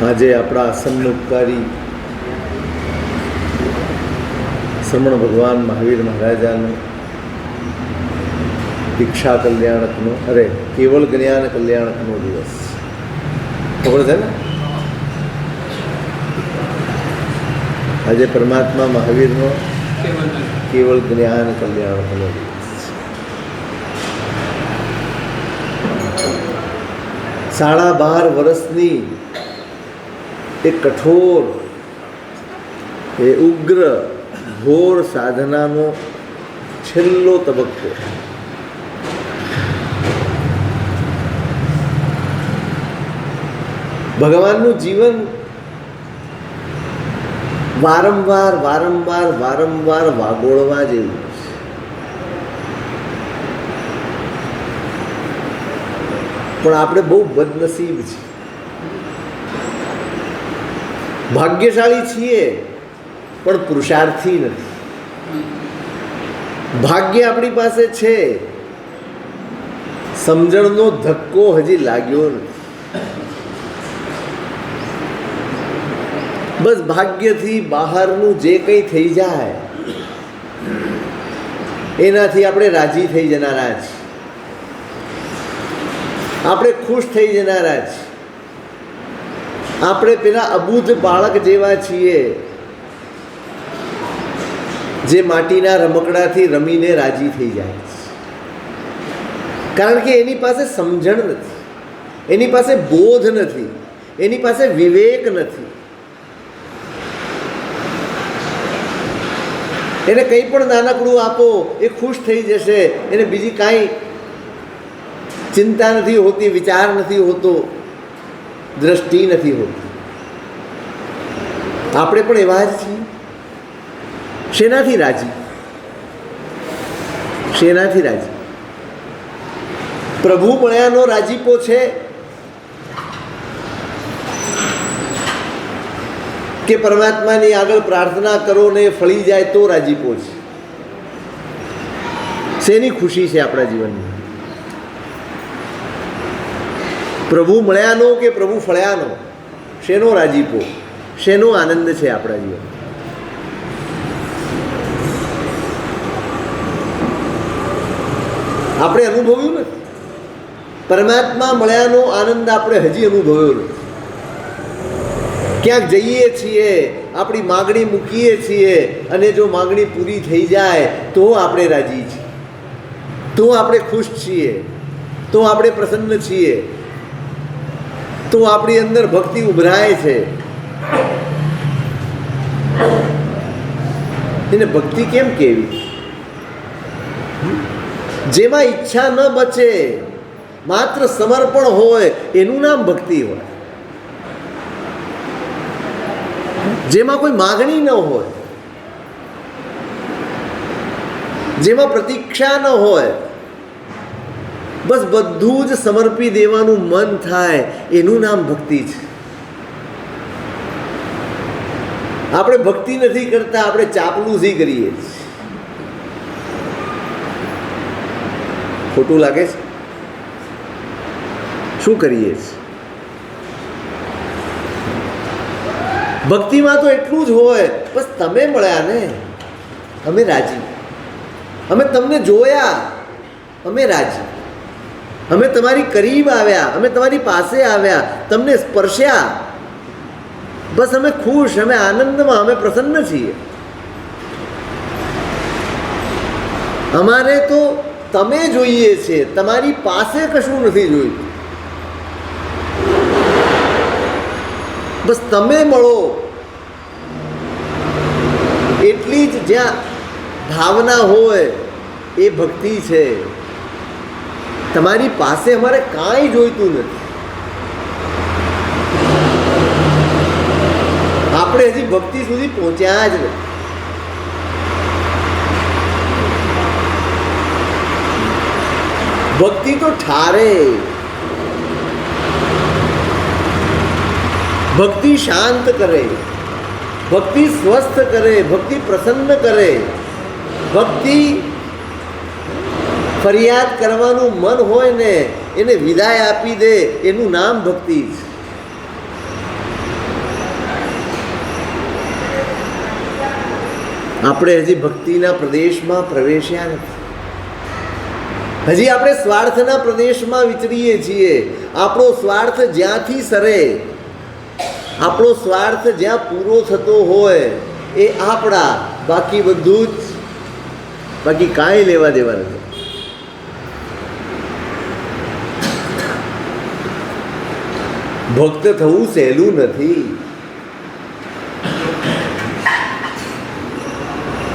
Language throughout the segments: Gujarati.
આજે આપણા સન્મુખકારી શ્રમણ ભગવાન મહાવીર મહારાજાનું દીક્ષા કલ્યાણકનો કેવળ જ્ઞાન કલ્યાણકનો દિવસ ખબર છે ને? આજે પરમાત્મા મહાવીરનો કેવળ જ્ઞાન કલ્યાણકનો દિવસ. 12.5 વર્ષની એક કઠોર ઉગ્ર ઘોર સાધનાનો છેલ્લો તબક્કો. ભગવાનનું જીવન વારંવાર વારંવાર વારંવાર વાગોળવા જેવું છે. પણ આપણે બહુ બદનસીબ છીએ, ભાગ્યશાળી છીએ પણ પુરુષાર્થી નથી. ભાગ્ય આપણી પાસે છે, સમજણનો ધક્કો હજી લાગ્યો નથી. બસ ભાગ્યથી બહારનું જે કંઈ થઈ જાય એનાથી આપણે રાજી થઈ જનારા છીએ, આપણે ખુશ થઈ જનારા છીએ. આપણે પેલા અબૂધ બાળક જેવા છીએ જે માટીના રમકડાથી રમીને રાજી થઈ જાય છે. કારણ કે એની પાસે સમજણ નથી, એની પાસે બોધ નથી, એની પાસે વિવેક નથી. એને કંઈ પણ નાનકડું આપો એ ખુશ થઈ જશે, એને બીજી કાંઈ ચિંતા નથી હોતી, વિચાર નથી હોતો, દ્રષ્ટિ નથી હોતી. આપણે પણ એવા જ છીએ. શેનાથી રાજી? શેનાથી રાજી? પ્રભુ મળ્યાનો રાજીપો છે કે પરમાત્માની આગળ પ્રાર્થના કરો ને એ ફળી જાય તો રાજીપો છે? શેની ખુશી છે આપણા જીવનમાં? પ્રભુ મળ્યાનો કે પ્રભુ ફળ્યાનો? શેનો રાજીપો, શેનો આનંદ છે આપણા જીવનમાં? આપણે અનુભવ્યું નથી. પરમાત્મા મળ્યાનો આનંદ આપણે હજી અનુભવ્યો નથી. ક્યાંક જઈએ છીએ, આપણી માગણી મૂકીએ છીએ અને જો માગણી પૂરી થઈ જાય તો આપણે રાજી છીએ, તો આપણે ખુશ છીએ, તો આપણે પ્રસન્ન છીએ, તો આપણી અંદર ભક્તિ ઉભરાય છે. એને ભક્તિ કેમ કહેવી? જેમાં ઈચ્છા ન બચે, માત્ર સમર્પણ હોય એનું નામ ભક્તિ હોય. જેમાં કોઈ માગણી ન હોય, જેમાં પ્રતીક્ષા ન હોય, બસ બધું જ સમર્પી દેવાનું મન થાય, એનું નામ ભક્તિ છે. આપણે ભક્તિ નથી કરતા, આપણે ચાપલુસી કરીએ છીએ. ખોટું લાગે છે? શું કરીએ છીએ? ભક્તિમાં તો એટલું જ હોય, બસ તમે મળ્યા ને અમે રાજી, અમે તમને જોયા અમે રાજી, અમે તમારી કરીબ આવ્યા, અમે તમારી પાસે આવ્યા, તમને સ્પર્શ્યા, બસ અમે ખુશ, અમે આનંદમાં, અમે પ્રસન્ન છીએ. અમારે તો તમે જોઈએ છે, તમારી પાસે કશું નથી જોઈતું. બસ તમે મળો એટલી જ જ્યાં ભાવના હોય એ ભક્તિ છે. તમારી પાસે અમારે કાંઈ જોઈતું નથી. આપણે હજી ભક્તિ સુધી પહોંચ્યા જ નથી. ભક્તિ તો ઠારે, ભક્તિ શાંત કરે, ભક્તિ સ્વસ્થ કરે, ભક્તિ પ્રસન્ન કરે. ભક્તિ ફરિયાદ કરવાનું મન હોય ને એને વિદાય આપી દે, એનું નામ ભક્તિ છે. આપણે હજી ભક્તિના પ્રદેશમાં પ્રવેશ્યા નથી. હજી આપણે સ્વાર્થના પ્રદેશમાં વિચરીએ છીએ. આપણો સ્વાર્થ જ્યાંથી સરે, આપણો સ્વાર્થ જ્યાં પૂરો થતો હોય એ આપણા, બાકી બધું જ, બાકી કાંઈ લેવા દેવા નથી. ભક્ત થવું સહેલું નથી.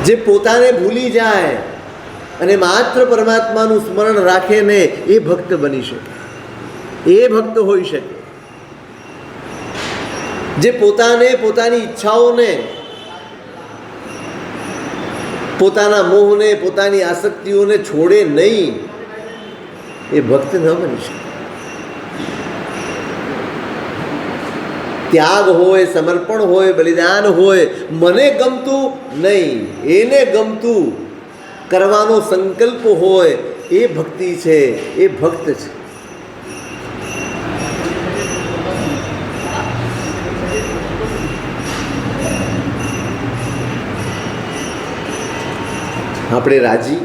જે પોતાને ભૂલી જાય અને માત્ર પરમાત્માનું સ્મરણ રાખે ને એ ભક્ત બની શકે, એ ભક્ત હોઈ શકે. જે પોતાને, પોતાની ઈચ્છાઓને, પોતાના મોહને, પોતાની આસક્તિઓને છોડે નહીં, એ ભક્ત ન બની શકે. ત્યાગ હોય, સમર્પણ હોય, બલિદાન હોય, મને ગમતું નહીં, એને ગમતું કરવાનો સંકલ્પ હોય, એ ભક્તિ છે, એ ભક્ત છે. આપણે રાજી,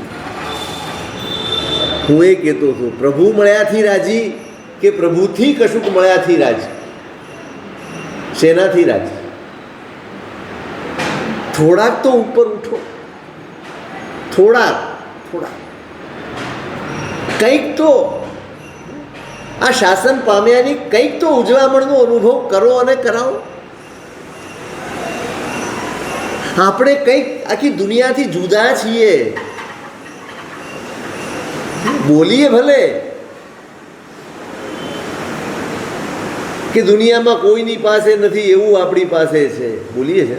હું એ કહેતો હતો, પ્રભુ મળ્યાથી રાજી કે પ્રભુથી કશુંક મળ્યાથી રાજી? શેનાથી રાજી? થોડાક તો ઉપર ઉઠો, થોડાક કંઈક તો આ શાસન પામ્યાની કંઈક તો ઉજવામણનો અનુભવ કરો અને કરાવો. આપણે કંઈક આખી દુનિયાથી જુદા છીએ. બોલીએ ભલે કે દુનિયામાં કોઈની પાસે નથી એવું આપણી પાસે છે, બોલીએ છે,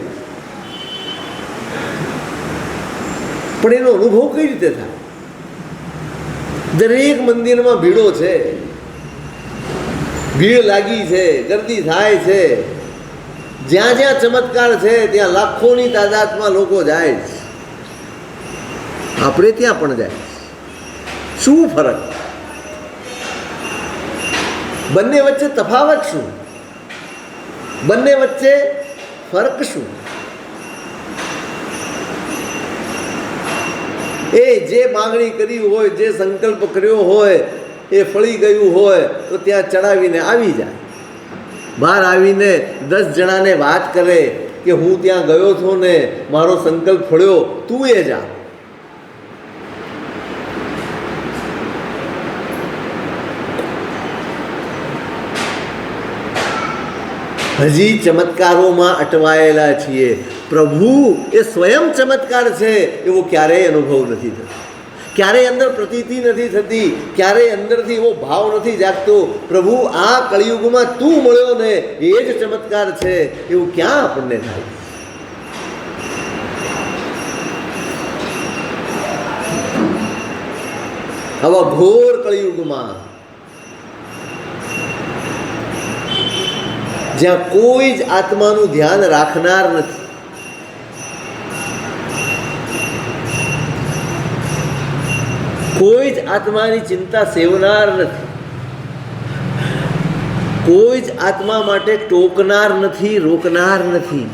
પણ એનો અનુભવ કઈ રીતે થાય? દરેક મંદિરમાં ભીડો છે, ભીડ લાગી છે, ગર્દી થાય છે. જ્યાં જ્યાં ચમત્કાર છે ત્યાં લાખોની તાદાદમાં લોકો જાય છે. આપણે ત્યાં પણ જાય. શું ફરક? બંને વચ્ચે તફાવત શું? બંને વચ્ચે ફરક શું? એ જે માંગણી કરી હોય, જે સંકલ્પ કર્યો હોય, એ ફળી ગયું હોય તો ત્યાં ચડાવીને આવી જાય. બહાર આવીને 10 જણાને વાત કરે કે હું ત્યાં ગયો છો ને મારો સંકલ્પ ફળ્યો, તું એ જા. હજી ચમત્કારોમાં અટવાયેલા છીએ. પ્રભુ એ સ્વયં ચમત્કાર છે એવો ક્યારેય અનુભવ નથી થતો, ક્યારેય અંદર પ્રતીતિ નથી થતી, ક્યારેય અંદરથી એવો ભાવ નથી જાગતો પ્રભુ આ કળિયુગમાં તું મળ્યો ને એ જ ચમત્કાર છે, એવું ક્યાં આપણને થાય? આવા ઘોર કળિયુગમાં જ્યાં કોઈ જ આત્માનું ધ્યાન રાખનાર નથી, કોઈ જ આત્માની ચિંતા સેવનાર નથી, કોઈ જ આત્મા માટે ટોકનાર નથી, રોકનાર નથી,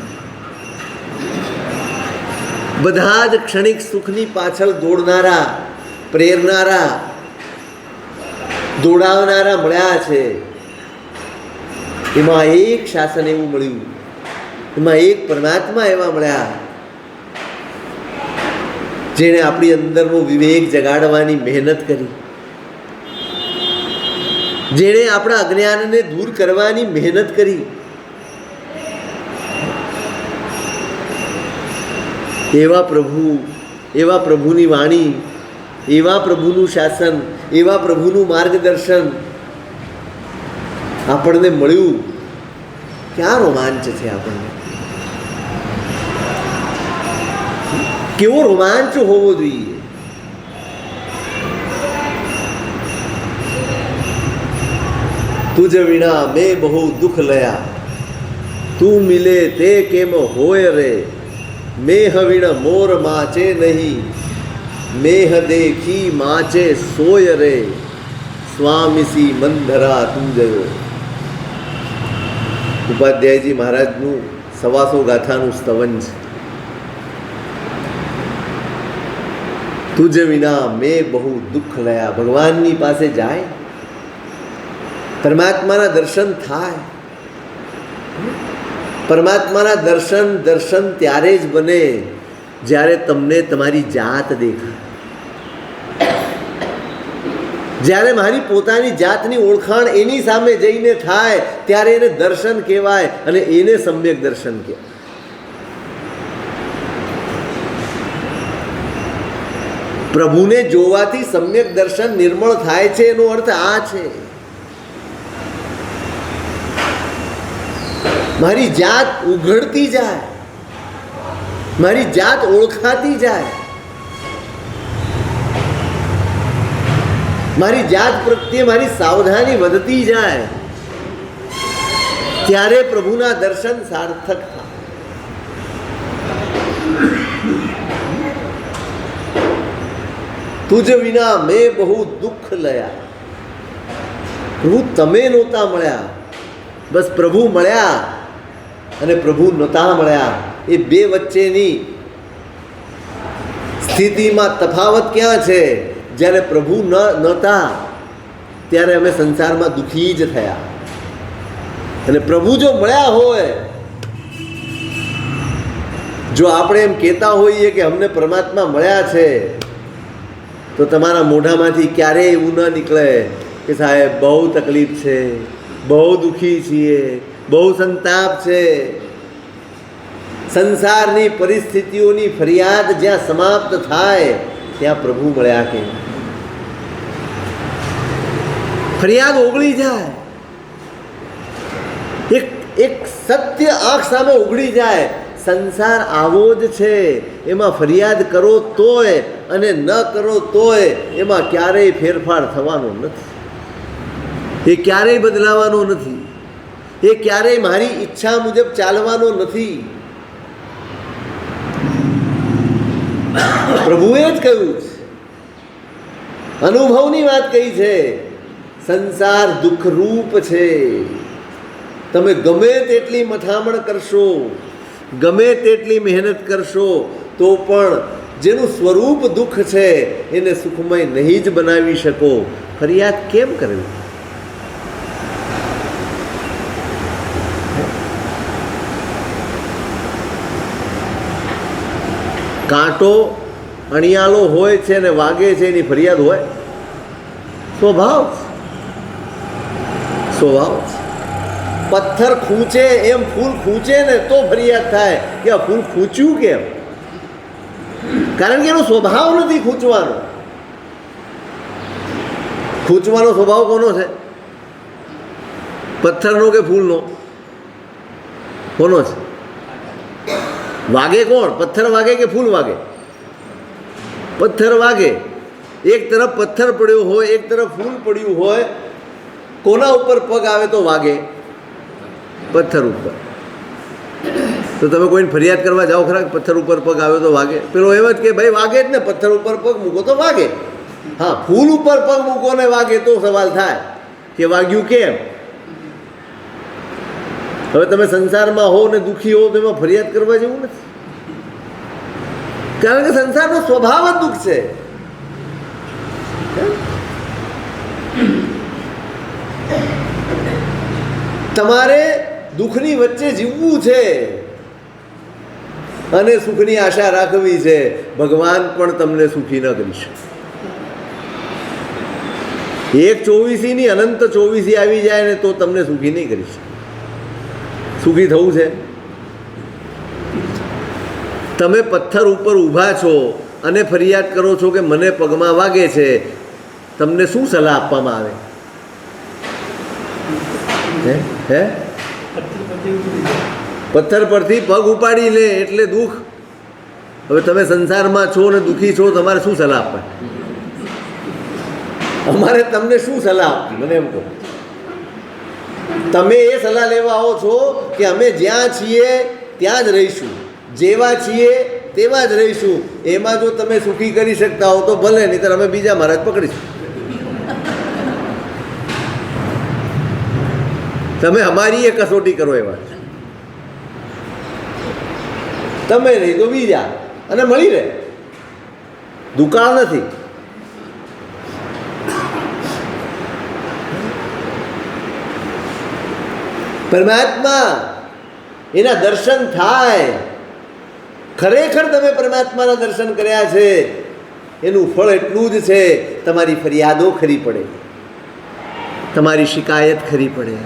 બધા જ ક્ષણિક સુખની પાછળ દોડનારા, પ્રેરનારા, દોડાવનારા મળ્યા છે. એમાં એક શાસન એવું મળ્યું, એમાં એક પરમાત્મા એવા મળ્યા જેણે આપણી અંદરનો વિવેક જગાડવાની મહેનત કરી, જેણે આપણા અજ્ઞાનને દૂર કરવાની મહેનત કરી. એવા પ્રભુ, એવા પ્રભુની વાણી, એવા પ્રભુનું શાસન, એવા પ્રભુનું માર્ગદર્શન આપણને મળ્યું. ક્યાં રોમાંચ છે આપણને! કેવો રોમાંચ હોવો જોઈએ! તુજ વિના મેં બહુ દુઃખ લયા, તું મિલે તે કેમ હોય રે, મેહ વિણ મોર માચે નહીં, મેહ દેખી માચે સોય રે, સ્વામીસી મંધરા તું જયો. ઉપાધ્યાયજી મહારાજનું 125 ગાથાનું સ્તવન છે. તુજ વિના મેં બહુ દુઃખ લયા. ભગવાનની પાસે જાય, પરમાત્માના દર્શન થાય. પરમાત્માના દર્શન ત્યારે જ બને જ્યારે તમને તમારી જાત દેખાય, જ્યારે મારી પોતાની જાતની ઓળખાણ એની સામે જઈને થાય ત્યારે એને દર્શન કહેવાય અને એને સમ્યક દર્શન કહેવાય. પ્રભુને જોવાથી સમ્યક દર્શન નિર્મળ થાય છે, એનો અર્થ આ છે મારી જાત ઉઘડતી જાય, મારી જાત ઓળખાતી જાય, મારી જાત પ્રત્યે મારી સાવધાની વધતી જાય, ત્યારે પ્રભુના દર્શન સાર્થક થાય. તુજ વિના મેં બહુ દુઃખ લયા. પ્રભુ તમે નહોતા મળ્યા, બસ પ્રભુ મળ્યા અને પ્રભુ નહોતા મળ્યા. એ બે વચ્ચેની સ્થિતિમાં તફાવત ક્યાં છે? જ્યારે પ્રભુ નહોતા ત્યારે અમે સંસારમાં દુઃખી જ થયા, અને પ્રભુ જો મળ્યા હોય, જો આપણે એમ કહેતા હોઈએ કે અમને પરમાત્મા મળ્યા છે, તો તમારા મોઢામાંથી ક્યારેય એવું ન નીકળે કે સાહેબ બહુ તકલીફ છે, બહુ દુઃખી છીએ, બહુ સંતાપ છે. સંસારની પરિસ્થિતિઓની ફરિયાદ જ્યાં સમાપ્ત થાય ત્યાં પ્રભુ મળ્યા કે ફરિયાદ ઓગળી જાય. એક સત્ય આંખ સામે ઉઘડી જાય, સંસાર આવો જ છે, એમાં ફરિયાદ કરો તોય અને ન કરો તોય એમાં ક્યારેય ફેરફાર થવાનો નથી, એ ક્યારેય બદલાવાનો નથી, એ ક્યારેય મારી ઈચ્છા મુજબ ચાલવાનો નથી. પ્રભુએ જ કહ્યું છે, અનુભવની વાત કહી છે, સંસાર દુઃખરૂપ છે. તમે ગમે તેટલી મથામણ કરશો, ગમે તેટલી મહેનત કરશો, તો પણ જેનું સ્વરૂપ દુઃખ છે એને સુખમય નહીં જ બનાવી શકો. ફરિયાદ કેમ કરવી? કાંટો અણિયાળો હોય છે ને વાગે છે, એની ફરિયાદ હોય? સ્વભાવ સ્વભાવ. પથ્થર ખૂંચે એમ ફૂલ ખૂંચે ને તો ફરિયાદ થાય કે આ ફૂલ ખૂંચ્યું કેમ? કારણ કે એનો સ્વભાવ નથી ખૂંચવાનો. ખૂંચવાનો સ્વભાવ કોનો છે? પથ્થરનો કે ફૂલનો? કોનો છે? વાગે કોણ? પથ્થર વાગે કે ફૂલ વાગે? પથ્થર વાગે. એક તરફ પથ્થર પડ્યો હોય, એક તરફ ફૂલ પડ્યું હોય, કોના ઉપર પગ આવે તો વાગે? પથ્થર ઉપર. તો તમે કોઈને ફરિયાદ કરવા જાઓ ખરા કે પથ્થર ઉપર પગ આવે તો વાગે? પેલો એમ જ કે ભાઈ વાગે જ ને, પથ્થર ઉપર પગ મૂકો તો વાગે. હા, ફૂલ ઉપર પગ મૂકો ને વાગે તો સવાલ થાય કે વાગ્યું કેમ? હવે તમે સંસારમાં હો ને દુઃખી હો તો એમાં ફરિયાદ કરવા જેવું નથી, કારણ કે સંસારનો સ્વભાવ જ દુઃખ છે. તમારે દુઃખની વચ્ચે જીવવું છે અને સુખની આશા રાખવી છે. ભગવાન પણ તમને સુખી ન કરી શકે. એક ચોવીસીની અનંત ચોવીસી આવી જાય ને તો તમને સુખી નહીં કરી શકે. સુખી થવું છે? તમે પથ્થર ઉપર ઊભા છો અને ફરિયાદ કરો છો કે મને પગમાં વાગે છે, તમને શું સલાહ આપવામાં આવે? હે પથ્થર પરથી પગ ઉપાડી લે એટલે દુઃખ. હવે તમે સંસારમાં છો ને દુઃખી છો, તમારે શું સલાહ આપવા? અમારે તમને શું સલાહ આપવી? મને એમ કહો. તમે એ સલાહ લેવા આવો છો કે અમે જ્યાં છીએ ત્યાં જ રહીશું, જેવા છીએ તેવા જ રહીશું. એમાં જો તમે સુખી કરી શકતા હો તો ભલે, નહીંતર અમે બીજા મહારાજ પકડીશું. તમે અમારી એ કસોટી કરો એવા. તમે નહીં તો બીજા, અને મળી રહે. દુકાળ નથી. પરમાત્મા એના દર્શન થાય. ખરેખર તમે પરમાત્માના દર્શન કર્યા છે એનું ફળ એટલું જ છે, તમારી ફરિયાદો ખરી પડે, તમારી શિકાયત ખરી પડે.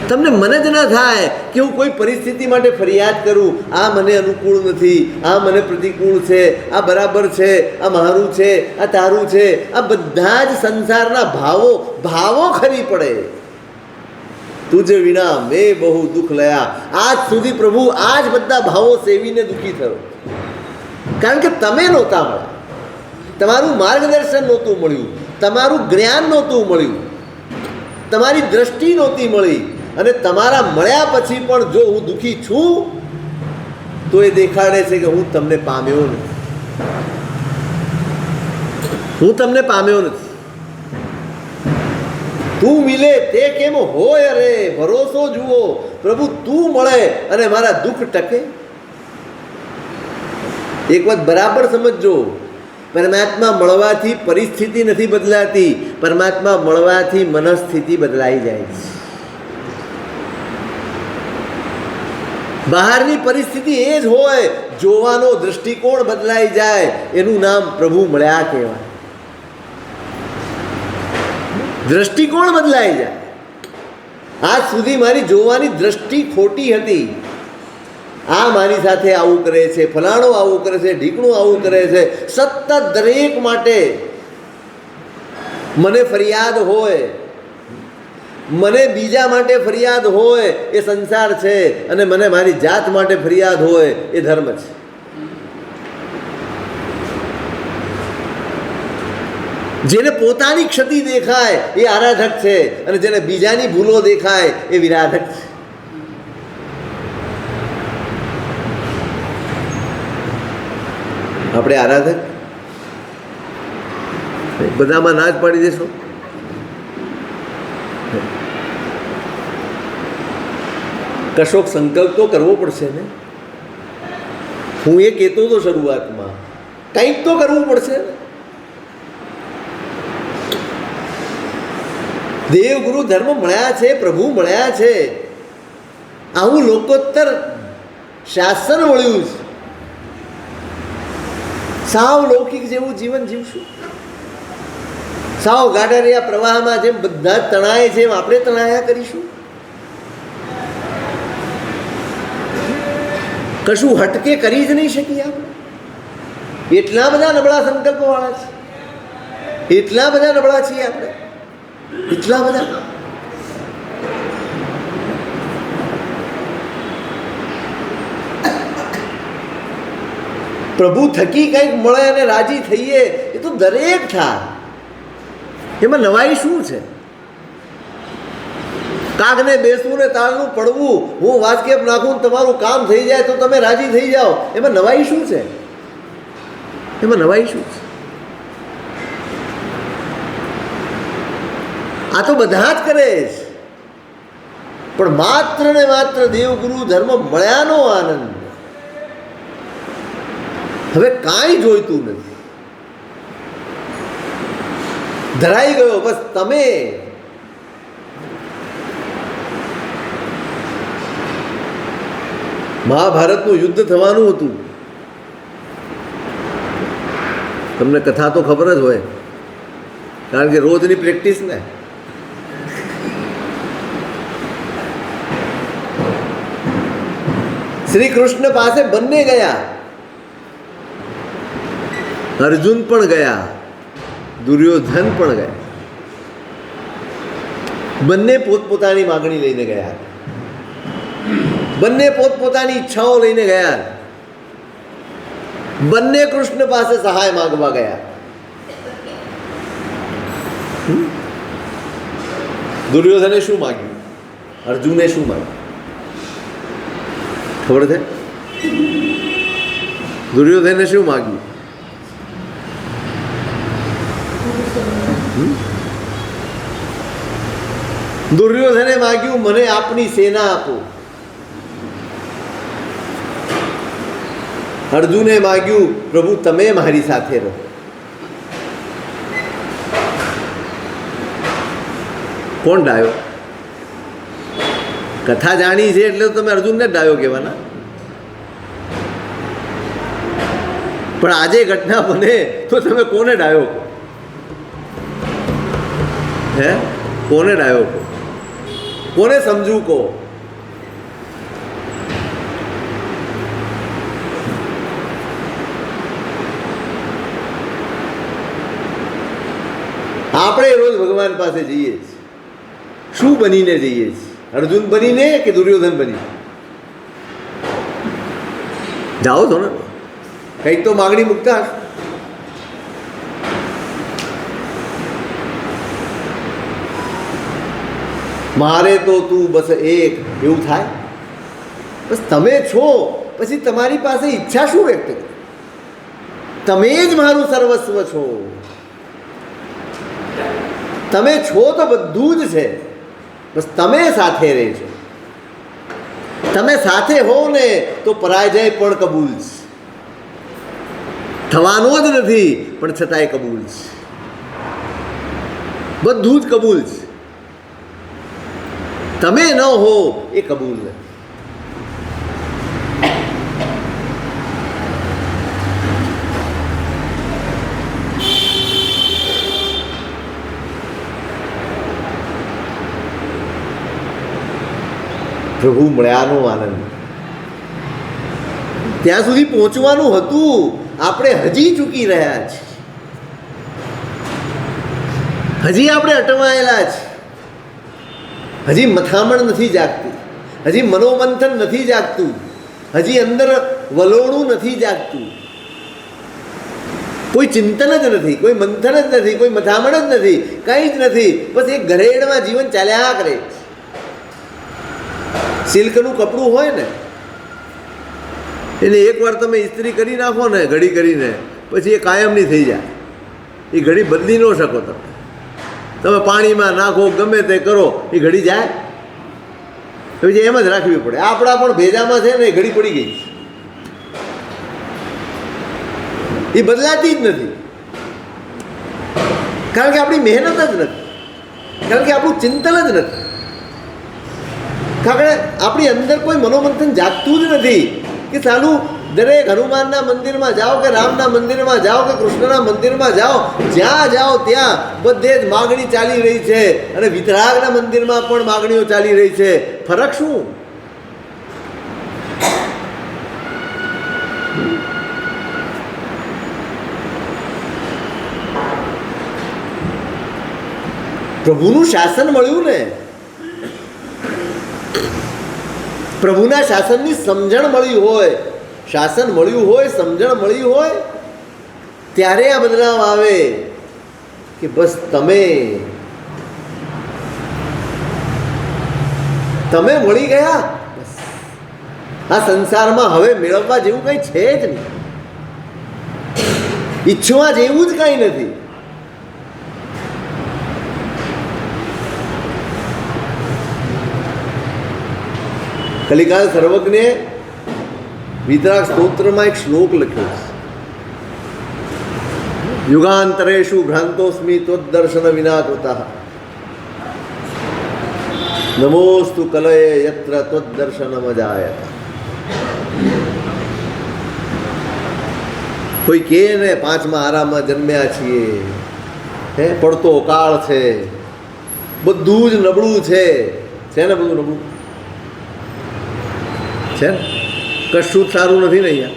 તમને મન જ ના થાય કે હું કોઈ પરિસ્થિતિ માટે ફરિયાદ કરું, આ મને અનુકૂળ નથી, આ મને પ્રતિકૂળ છે, આ બરાબર છે, આ મારું છે, આ તારું છે. આ બધા જ સંસારના ભાવો ખરી પડે. તુજ વિના મેં બહુ દુઃખ લયા. આજ સુધી પ્રભુ આ જ બધા ભાવો સેવીને દુઃખી થયો, કારણ કે તમે નહોતા મળ્યા, તમારું માર્ગદર્શન નહોતું મળ્યું, તમારું જ્ઞાન નહોતું મળ્યું, તમારી દ્રષ્ટિ નહોતી મળી. અને તમારા મળ્યા પછી પણ જો હું દુઃખી છું તો એ દેખાડે છે કે હું તમને પામ્યો નથી, હું તમને પામ્યો નથી. તું મિલે તે કેમ હોય રે, ભરોસો જુઓ પ્રભુ તું મળે અને મારા દુઃખ ટકે. એક વાત બરાબર સમજજો, પરમાત્મા મળવાથી પરિસ્થિતિ નથી બદલાતી, પરમાત્મા મળવાથી મનસ્થિતિ બદલાઈ જાય છે. બહારની પરિસ્થિતિ એ જ હોય, જોવાનો દૃષ્ટિકોણ બદલાઈ જાય, એનું નામ પ્રભુ મળ્યા કહેવાય. દૃષ્ટિકોણ બદલાઈ જાય. આજ સુધી મારી જોવાની દ્રષ્ટિ ખોટી હતી. આ મારી સાથે આવું કરે છે, ફલાણો આવું કરે છે, ઢીકણું આવું કરે છે, સતત દરેક માટે મને ફરિયાદ હોય, મને બીજા માટે ફરિયાદ હોય એ સંસાર છે, અને મને મારી જાત માટે ફરિયાદ હોય એ ધર્મ છે. જેને પોતાની ક્ષતિ દેખાય એ આરાધક છે, અને જેને બીજાની ભૂલો દેખાય એ વિરાધક છે. આપણે આરાધક બધામાં ના જ પાડી દેશો. કશોક સંકલ્પ તો કરવો પડશે ને. હું એ કહેતો હતો શરૂઆતમાં, કંઈક તો કરવું પડશે ને. દેવગુરુ ધર્મ મળ્યા છે, પ્રભુ મળ્યા છે, આવું લોકોત્તર શાસન મળ્યું છે. સાવ લૌકિક જેવું જીવન જીવશું, સાવ ગાડારિયા પ્રવાહમાં જેમ બધા જ તણાય છે એમ આપણે તણાયા કરીશું. કશું હટકે કરી જ નહીં શકીએ આપણે. એટલા બધા નબળા સંકલ્પો વાળા છે, એટલા બધા નબળા છીએ આપણે, એટલા બધા. પ્રભુ થકી કંઈક મળે અને રાજી થઈએ એ તો દરેક થાય. એમાં નવાઈ શું છે? કાગને બેસવું ને તાળનું પડવું, હું વાસ્કેપ નાખું તમારું કામ થઈ જાય તો તમે રાજી થઈ જાઓ, એમાં નવાઈ શું છે? એમાં નવાઈ શું છે? આ તો બધા જ કરે છે, પણ માત્ર ને માત્ર દેવગુરુ ધર્મ મળ્યાનો આનંદ હવે કાંઈ જોઈતું નથી. ધરાઈ ગયો બસ. તમે મહાભારતનું યુદ્ધ થવાનું હતું, તમને કથા તો ખબર જ હોય, કારણ કે રોજની પ્રેક્ટિસ ને. શ્રી કૃષ્ણ પાસે બંને ગયા, અર્જુન પણ ગયા, દુર્યોધન પણ ગયા. બંને પોતપોતાની માગણી લઈને ગયા, બંને પોતપોતાની ઈચ્છાઓ લઈને ગયા, બંને કૃષ્ણ પાસે સહાય માંગવા ગયા. દુર્યોધને શું માંગ્યું, અર્જુને શું માંગ્યું ખબર છે? દુર્યોધને શું માંગ્યું? દુર્યોધને માંગ્યું મને આપની સેના આપો. અર્જુને માગ્યું, પ્રભુ તમે મારી સાથે રહો. કોણ ડાયો? કથા જાણી છે એટલે તમે અર્જુનને જ ડાયો કહેવાના. પણ આજે ઘટના બને તો તમે કોને ડાયો કહો? હે, કોને ડાયો કહો? કોને સમજવું કહો? આપણે રોજ ભગવાન પાસે જઈએ છીએ, શું બનીને જઈએ છીએ? અર્જુન બનીને કે દુર્યોધન બની? જાઓ છો ને, કંઈક તો માગણી મૂકતા હશે. મારે તો તું બસ એક, એવું થાય? બસ તમે છો, પછી તમારી પાસે ઈચ્છા શું વ્યક્ત કરી? તમે જ મારું સર્વસ્વ છો. તમે છો તો બધું જ છે, બસ તમે સાથે રહેજો. તમે સાથે હો ને તો પરાજય પણ કબૂલ છે. થવાનો જ નથી પણ છતાંય કબૂલ છે. બધું જ કબૂલ છે. તમે ન હો એ કબૂલ નથી. પ્રભુ મળ્યાનો આનંદ. ત્યાં સુધી પહોંચવાનું હતું, આપણે હજી ચૂકી રહ્યા છીએ. હજી આપણે અટવાયેલા છીએ. હજી મથામણ નથી જાગતી, હજી મનોમંથન નથી જાગતું, હજી અંદર વલોણું નથી જાગતું. કોઈ ચિંતન જ નથી, કોઈ મંથન જ નથી, કોઈ મથામણ જ નથી, કંઈ જ નથી. બસ એક ઘરેડમાં જીવન ચાલ્યા કરે. સિલ્કનું કપડું હોય ને, એને એકવાર તમે ઇસ્ત્રી કરી નાખો ને ઘડી કરીને, પછી એ કાયમની થઈ જાય. એ ઘડી બદલી ન શકો તમે. તમે પાણીમાં નાખો, ગમે તે કરો, એ ઘડી જાય. પછી એમ જ રાખવી પડે. આપણા પણ ભેજામાં છે ને, એ ઘડી પડી ગઈ, એ બદલાતી જ નથી. કારણ કે આપણી મહેનત જ નથી, કારણ કે આપણું ચિંતન જ નથી, કારણ કે આપણી અંદર કોઈ મનોમંથન જાગતું જ નથી કે ચાલુ દરેક હનુમાનના મંદિરમાં જાઓ કે રામના મંદિરમાં જાઓ કે કૃષ્ણના મંદિરમાં જાઓ, જ્યાં જાઓ ત્યાં બધે જ માગણી ચાલી રહી છે. અને વિતરાગના મંદિરમાં પણ માગણીઓ ચાલી રહી છે. ફરક શું? પ્રભુનું શાસન મળ્યું ને, પ્રભુના શાસનની સમજણ મળી હોય, શાસન મળ્યું હોય, સમજણ મળી હોય, ત્યારે આ બદલાવ આવે કે બસ તમે મળી ગયા. બસ આ સંસારમાં હવે મેળવવા જેવું કંઈ છે જ નહીં, ઈચ્છવા જેવું જ કંઈ નથી. કલિકાલ સર્વજ્ઞે વિતરાગ સ્તોત્રમાં એક શ્લોક લખ્યો છે, યુગાંતરેષુ ભ્રાંતોસ્મિ ત્વદ્દર્શન વિના કૃતઃ નમોસ્તુ કલયે યત્ર ત્વદ્દર્શનમ અજાયત. કોઈ કહે ને 5મા આરામાં જન્મ્યા છીએ, હે પડતો કાળ છે, બધું જ નબળું છે ને, બધું નબળું છે ને, કશું જ સારું નથી ને. અહીંયા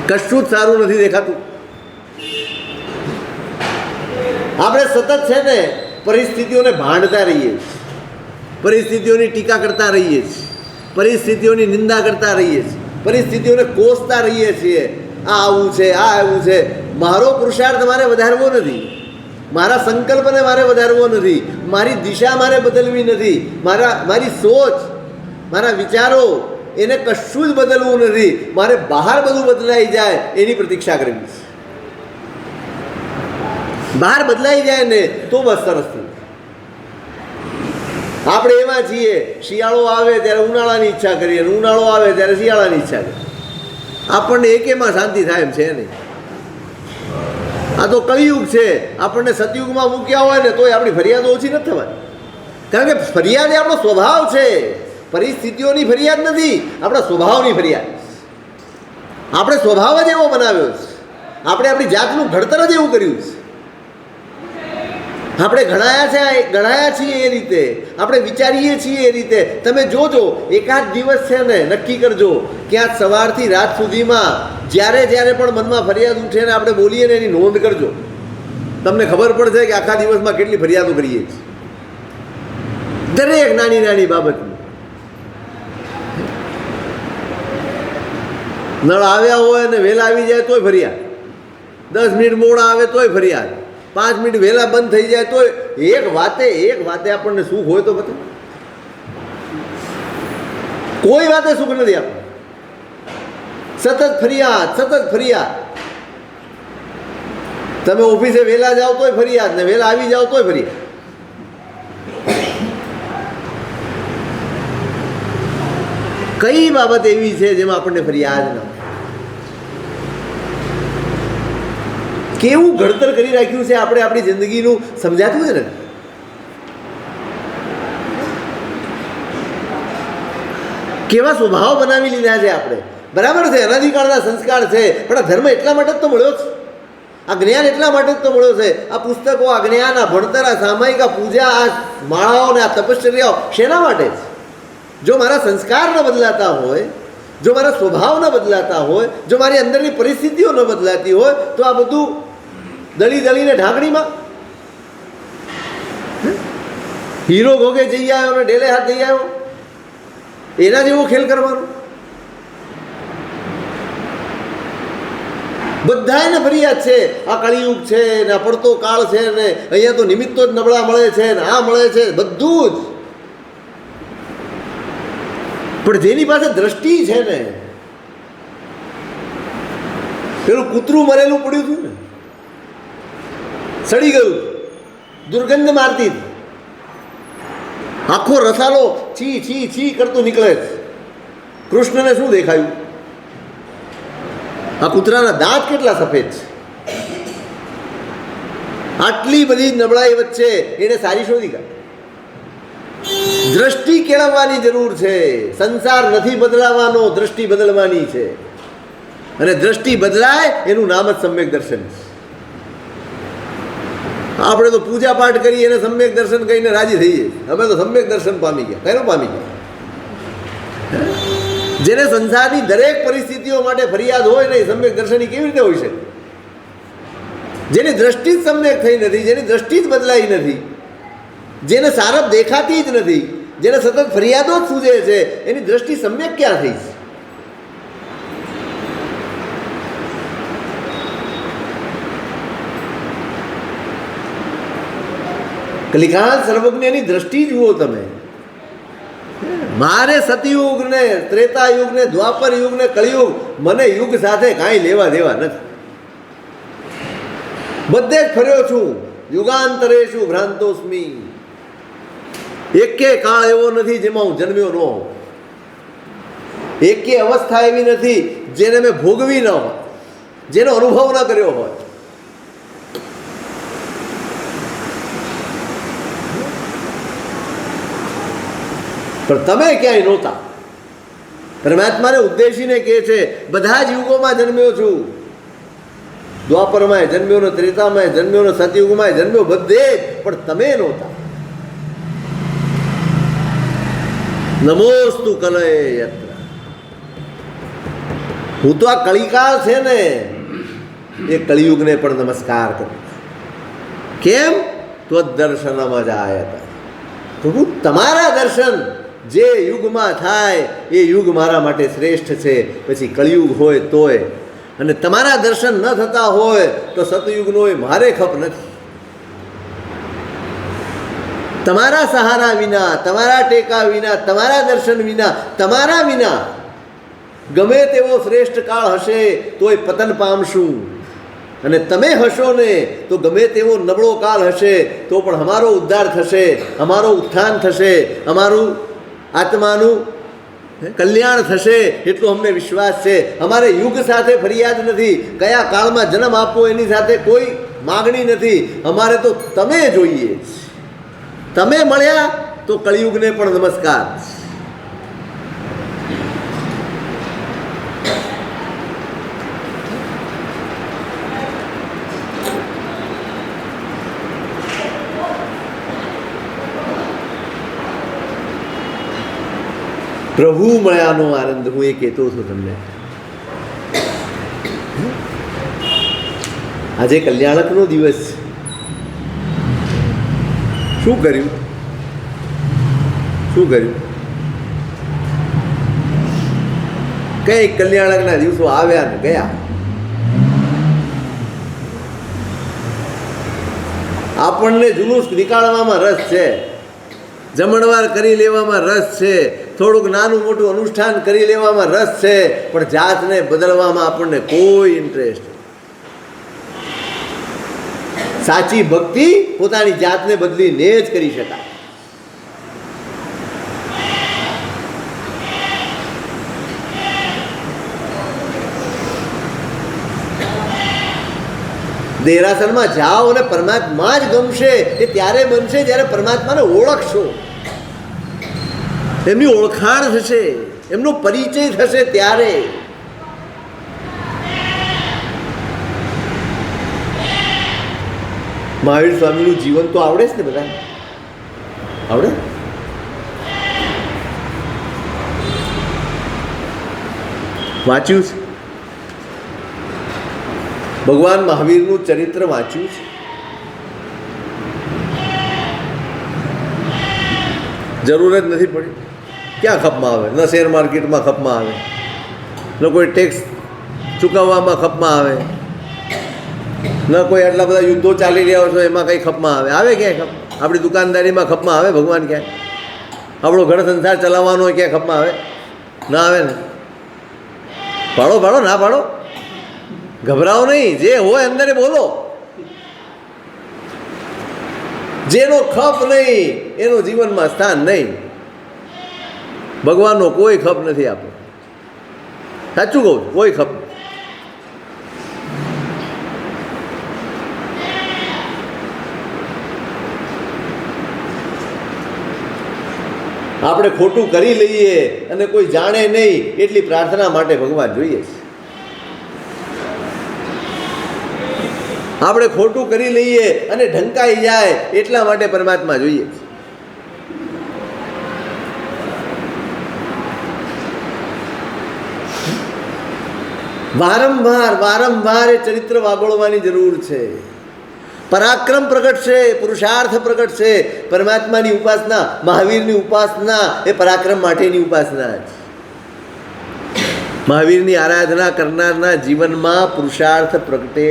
કશું જ સારું નથી દેખાતું. આપણે સતત છે ને પરિસ્થિતિઓને ભાંડતા રહીએ છીએ, પરિસ્થિતિઓની ટીકા કરતા રહીએ છીએ, પરિસ્થિતિઓની નિંદા કરતા રહીએ છીએ, પરિસ્થિતિઓને કોસતા રહીએ છીએ. આ આવું છે, આ આવું છે. મારો પુરુષાર્થ મારે વધારવો નથી, મારા સંકલ્પને મારે વધારવો નથી, મારી દિશા મારે બદલવી નથી, મારી સોચ, મારા વિચારો, એને કશું જ બદલવું નથી. મારે બહાર બધું બદલાઈ જાય એની પ્રતીક્ષા કરવી છે. બહાર બદલાઈ જાય ને તો બસ સરસ થયું. આપણે એમાં છીએ, શિયાળો આવે ત્યારે ઉનાળાની ઈચ્છા કરીએ અને ઉનાળો આવે ત્યારે શિયાળાની ઈચ્છા કરીએ. આપણને એકેમાં શાંતિ થાય એમ છે નહીં. આ તો કળિયુગ છે. આપણને સતયુગમાં મૂક્યા હોય ને તોય આપણી ફરિયાદો ઓછી નથી થવાની. કારણ કે ફરિયાદ એ આપણો સ્વભાવ છે. પરિસ્થિતિઓની ફરિયાદ નથી, આપણા સ્વભાવની ફરિયાદ. આપણે સ્વભાવ જ એવો બનાવ્યો છે. આપણે આપણી જાતનું ઘડતર જ એવું કર્યું છે. આપણે ઘડાયા છીએ એ રીતે, આપણે વિચારીએ છીએ એ રીતે. તમે જોજો, એકાદ દિવસ છે ને નક્કી કરજો, ક્યાંક સવારથી રાત સુધીમાં જ્યારે પણ મનમાં ફરિયાદ ઉઠે ને આપણે બોલીએ ને એની નોંધ કરજો. તમને ખબર પડશે કે આખા દિવસમાં કેટલી ફરિયાદો કરીએ છીએ, દરેક નાની નાની બાબતની. નળ આવ્યા હોય ને વહેલા આવી જાય તોય ફરિયાદ, 10 મિનિટ મોડા આવે તોય ફરિયાદ, 5 મિનિટ વહેલા બંધ થઈ જાય તોય. એક વાતે આપણને સુખ હોય તો બતાવો. કોઈ વાતે સુખ નથી આપણને. સતત ફરિયાદ. તમે ઓફિસે વહેલા જાઓ તોય ફરિયાદ, ને વહેલા આવી જાઓ તોય ફરિયાદ. કઈ બાબત એવી છે જેમાં આપણને ફરિયાદ ન? કેવું ઘડતર કરી રાખ્યું છે આપણે આપણી જિંદગીનું, સમજાતું છે ને? કેવા સ્વભાવ બનાવી લીધા છે આપણે. બરાબર છે, અનાદિકાળના સંસ્કાર છે, પણ આ ધર્મ એટલા માટે જ તો મળ્યો છે. આ જ્ઞાન એટલા માટે જ તો મળ્યો છે. આ પુસ્તકો, આ જ્ઞાન, આ ભણતર, આ સામાયિક, આ પૂજા, આ માળાઓ ને આ તપશ્ચર્યાઓ શેના માટે છે? જો મારા સંસ્કાર ન બદલાતા હોય, જો મારા સ્વભાવ ન બદલાતા હોય, જો મારી અંદરની પરિસ્થિતિઓ ન બદલાતી હોય, તો આ બધું દળીને ઢાંકણીમાં. હીરો ઘોગે જઈ આવ્યો ને ડેલે હાથ જઈ આવ્યો, એના જેવો ખેલ કરવાનો. બધાને ફરિયાદ છે. આ કળિયુગ છે ને આ પડતો કાળ છે ને અહીંયા તો નિમિત્તો જ નબળા મળે છે ને આ મળે છે, બધું જ. પણ જેની પાસે દ્રષ્ટિ છે ને, પેલું કૂતરું મરેલું પડ્યું હતું ને, સડી ગયું, દુર્ગંધ મારતી, આખો રસાલો છી કરતું નીકળે. કૃષ્ણને શું દેખાયું? આ કૂતરાના દાંત કેટલા સફેદ છે. આટલી બધી નબળાઈ વચ્ચે એને સારી શોધી કાઢી. દ્રષ્ટિ કેળવવાની જરૂર છે. સંસાર નથી બદલાવાનો, દ્રષ્ટિ બદલવાની છે. અને દ્રષ્ટિ બદલાય એનું નામ જ સમ્યક દર્શન છે. આપણે તો પૂજા પાઠ કરી એને સમ્યક દર્શન કહીને રાજી થઈએ. અમે તો સમ્યક દર્શન પામી ગયા. કયું પામી ગયા? જેને સંસારની દરેક પરિસ્થિતિઓ માટે ફરિયાદ હોય ને, સમ્યક દર્શન કેવી રીતે હોય છે? જેની દ્રષ્ટિ જ સમ્યક થઈ નથી, જેની દ્રષ્ટિ જ બદલાઈ નથી, જેને સારપ દેખાતી જ નથી, જેને સતત ફરિયાદો જ સૂજે છે, એની દ્રષ્ટિ સમ્યક ક્યાં થઈ છે? કલિકાલ સર્વજ્ઞની દ્રષ્ટિ જુઓ તમે. મારે સતયુગ ને ત્રેતા યુગ ને દ્વાપર યુગ ને કળિયુગ, મને યુગ સાથે કાંઈ લેવા દેવા નથી. બધે જ ફર્યો છું. યુગાંતરેષુ ભ્રાંતોસ્મી. એકે કાળ એવો નથી જેમાં હું જન્મ્યો ન હોઉં. એકે અવસ્થા એવી નથી જેને મેં ભોગવી ન હોય, જેનો અનુભવ ન કર્યો હોય. પણ તમે ક્યાંય નહોતા. પરમાત્માને ઉદ્દેશીને કહે છે, બધા જ યુગોમાં જન્મ્યો છું. દ્વાપરમાંય જન્મ્યો ને, ત્રેતામાંય જન્મ્યો ને, સતયુગમાંય જન્મ્યો, બધે જ. પણ તમે નહોતા. નમોસ્તુ કલય યત્ર. હું તો આ કલિકાળ છે ને એ કળિયુગને પણ નમસ્કાર કરું. કેમ? ત્વદર્શનમ જાયત. પ્રભુ, તમારા દર્શન જે યુગમાં થાય એ યુગ મારા માટે શ્રેષ્ઠ છે. પછી કળિયુગ હોય તોય. અને તમારા દર્શન ન થતા હોય તો સતયુગનો મારે ખપ નથી. તમારા સહારા વિના, તમારા ટેકા વિના, તમારા દર્શન વિના, તમારા વિના ગમે તેવો શ્રેષ્ઠ કાળ હશે તોય પતન પામશું. અને તમે હશો ને તો ગમે તેવો નબળો કાળ હશે તો પણ અમારો ઉદ્ધાર થશે, અમારો ઉત્થાન થશે, અમારું આત્માનું કલ્યાણ થશે એટલો અમને વિશ્વાસ છે. અમારે યુગ સાથે ફરિયાદ નથી, કયા કાળમાં જન્મ આપવો એની સાથે કોઈ માગણી નથી. અમારે તો તમે જોઈએ. તમે મળ્યા તો કળિયુગને પણ નમસ્કાર. પ્રભુ મળ્યાનો આનંદ હું એ કહેતો હતો તમને. આજે કલ્યાણકનો દિવસ છે. શું કર્યું? કઈ કલ્યાણકના દિવસો આવ્યા ને ગયા. આપણને જુલુસ નીકાળવામાં રસ છે, જમણવાર કરી લેવામાં રસ છે, થોડુંક નાનું મોટું અનુષ્ઠાન કરી લેવામાં રસ છે, પણ જાતને બદલવામાં આપણને કોઈ ઇન્ટરેસ્ટ. સાચી ભક્તિ પોતાની જાતને બદલીને જ કરી શકાય. દેરાસરમાં જાઓ અને પરમાત્મા જ ગમશે એ ત્યારે બનશે જ્યારે પરમાત્માને ઓળખશો, એમની ઓળખાણ થશે, એમનો પરિચય થશે ત્યારે. મહાવીર સ્વામીનું જીવન તો આવડે છે ને બધા? આવડે? વાંચ્યું છે? ભગવાન મહાવીરનું ચરિત્ર વાંચ્યું છે? જરૂર જ નથી પડી. ક્યાં ખપમાં આવે? ન શેર માર્કેટમાં ખપમાં આવે, ન કોઈ ટેક્સ ચૂકવવામાં ખપમાં આવે, ન કોઈ આટલા બધા યુદ્ધો ચાલી રહ્યા છો એમાં કંઈ ખપમાં આવે. આવે ક્યાંય ખપ? આપણી દુકાનદારીમાં ખપમાં આવે ભગવાન ક્યાંય? આપણો ઘર સંસાર ચલાવવાનો હોય ક્યાં ખપમાં આવે? ના આવે ને. પાડો પાડો, ના પાડો, ગભરાઓ નહીં. જે હોય અંદર બોલો. જેનો ખપ નહીં એનો જીવનમાં સ્થાન નહીં. ભગવાનનો કોઈ ખપ નથી આપણો. સાચું કહું, કોઈ ખપ નહીં. આપણે ખોટું કરી લઈએ અને કોઈ જાણે નહીં એટલી પ્રાર્થના માટે ભગવાન જોઈએ છે. આપણે ખોટું કરી લઈએ અને ઢંકાઈ જાય એટલા માટે પરમાત્મા જોઈએ છે. વારંવાર એ ચરિત્ર વાગોળવાની જરૂર છે. પરાક્રમ પ્રગટ છે, પુરુષાર્થ પ્રગટ છે. પરમાત્માની ઉપાસના, મહાવીરની ઉપાસના એ પરાક્રમ માટેની ઉપાસના છે. મહાવીરની આરાધના કરનારના જીવનમાં પુરુષાર્થ પ્રગટે.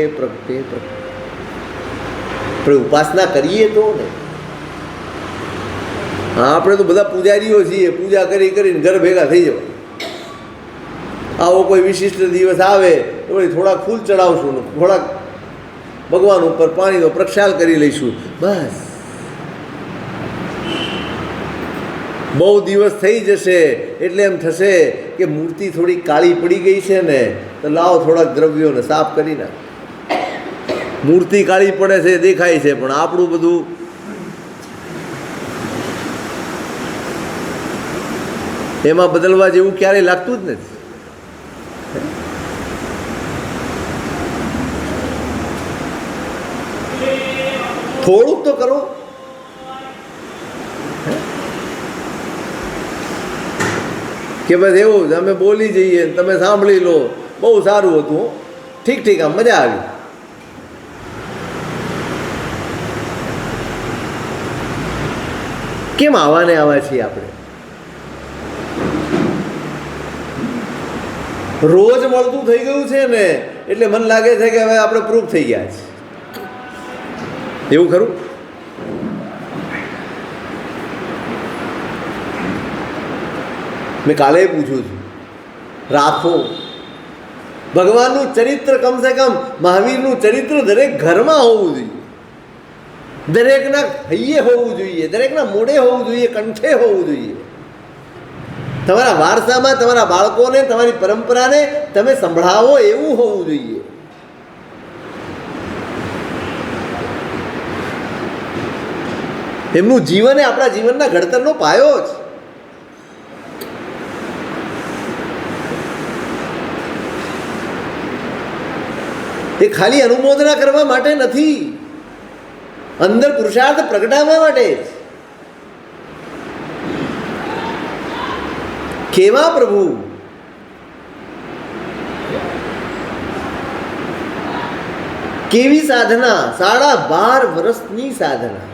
આપણે ઉપાસના કરીએ તો ને. આપણે તો બધા પૂજારીઓ છીએ, પૂજા કરીને ઘર ભેગા થઈ જવા. આવો કોઈ વિશિષ્ટ દિવસ આવે તો થોડાક ફૂલ ચડાવશું, થોડાક ભગવાન ઉપર પાણીનો પ્રક્ષાલ કરી લઈશું, બસ. બહુ દિવસ થઈ જશે એટલે એમ થશે કે મૂર્તિ થોડી કાળી પડી ગઈ છે ને, તો લાવો થોડાક દ્રવ્યોને સાફ કરી નાખ. મૂર્તિ કાળી પડે છે દેખાય છે, પણ આપણું બધું એમાં બદલવા જેવું ક્યારેય લાગતું જ નથી. થોડુંક તો કરો. કે બસ એવું અમે બોલી જઈએ, તમે સાંભળી લો, બહુ સારું હતું, ઠીક, આમ મજા આવી. કેમ આવા ને આવા છીએ આપણે? રોજ મળતું થઈ ગયું છે ને એટલે મને લાગે છે કે હવે આપણે પ્રૂફ થઈ ગયા છે. એવું ખરું? મેં કાલે પૂછ્યું છું, રાખો ભગવાનનું ચરિત્ર કમસે કમ મહાવીરનું ચરિત્ર દરેક ઘરમાં હોવું જોઈએ, દરેકના હૈયે હોવું જોઈએ, દરેકના મોઢે હોવું જોઈએ, કંઠે હોવું જોઈએ. તમારા વારસામાં તમારા બાળકોને તમારી પરંપરાને તમે સંભળાવો એવું હોવું જોઈએ. એમનું જીવન એ આપણા જીવનના ઘડતરનો પાયો જ. એ ખાલી અનુમોદના કરવા માટે નથી, અંદર પુરુષાર્થ પ્રગટાવવા માટે જ. કેવા પ્રભુ! કેવી સાધના! 12.5 વર્ષની સાધના.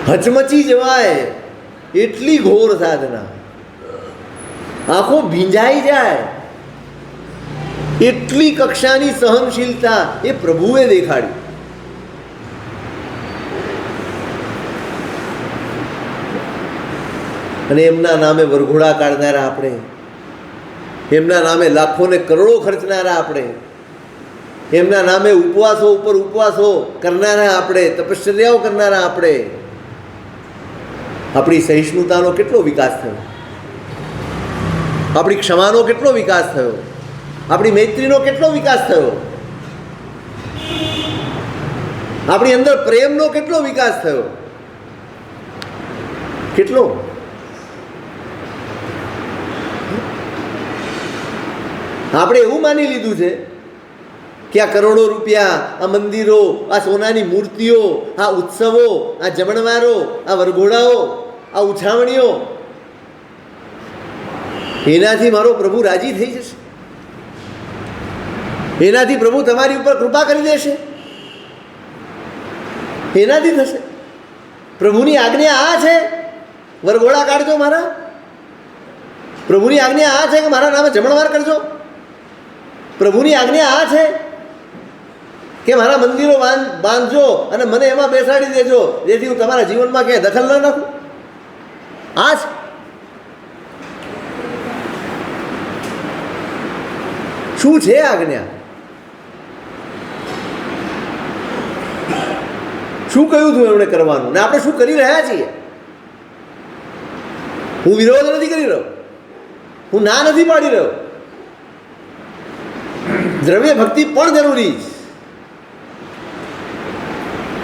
હચમચી જવાય એટલી ઘોર સાધના, આંખો ભીંજાઈ જાય એટલી કક્ષાની સહનશીલતા એ પ્રભુએ દેખાડી. અને એમના નામે વરઘોડા કાઢનારા આપણે, એમના નામે લાખો ને કરોડો ખર્ચનારા આપણે, એમના નામે ઉપવાસો ઉપર ઉપવાસો કરનારા આપણે, તપશ્ચર્યાઓ કરનારા આપણે. આપણી સહિષ્ણુતાનો કેટલો વિકાસ થયો, આપણી ક્ષમાનો કેટલો વિકાસ થયો, આપણી મૈત્રીનો કેટલો વિકાસ થયો, આપણી અંદર પ્રેમનો કેટલો વિકાસ થયો. કેટલો! આપણે એવું માની લીધું છે કે આ કરોડો રૂપિયા, આ મંદિરો, આ સોનાની મૂર્તિઓ, આ ઉત્સવો, આ જમણવારો, આ વરઘોડાઓ, આ ઉછામણીઓ, એનાથી મારો પ્રભુ રાજી થઈ જશે, એનાથી પ્રભુ તમારી ઉપર કૃપા કરી દેશે, એનાથી થશે. પ્રભુની આજ્ઞા આ છે, વરઘોડા કાઢજો મારા. પ્રભુની આજ્ઞા આ છે કે મારા નામે જમણવાર કરજો. પ્રભુની આજ્ઞા આ છે કે મારા મંદિરો બાંધજો અને મને એમાં બેસાડી દેજો, જેથી હું તમારા જીવનમાં ક્યાંય દખલ ન નાખું. આ જ શું છે આજ્ઞા? શું કહ્યું હતું એમણે કરવાનું, ને આપણે શું કરી રહ્યા છીએ? હું વિરોધ નથી કરી રહ્યો, હું ના નથી પાડી રહ્યો. દ્રવ્ય ભક્તિ પણ જરૂરી છે.